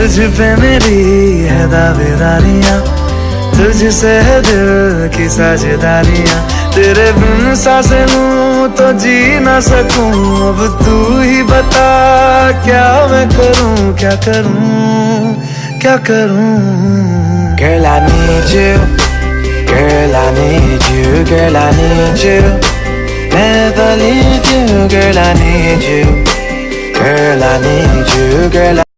तुझ पे मेरी है दावेदारियां, तुझसे है दिल की साझेदारियां। तेरे बिन सांसें लूं तो जी ना सकूं, अब तू ही बता क्या मैं करूं, क्या करूं, क्या करूं। Girl, I need you, girl, I need you, girl, I need you, never leave you, girl, I need you, girl, I need you, girl.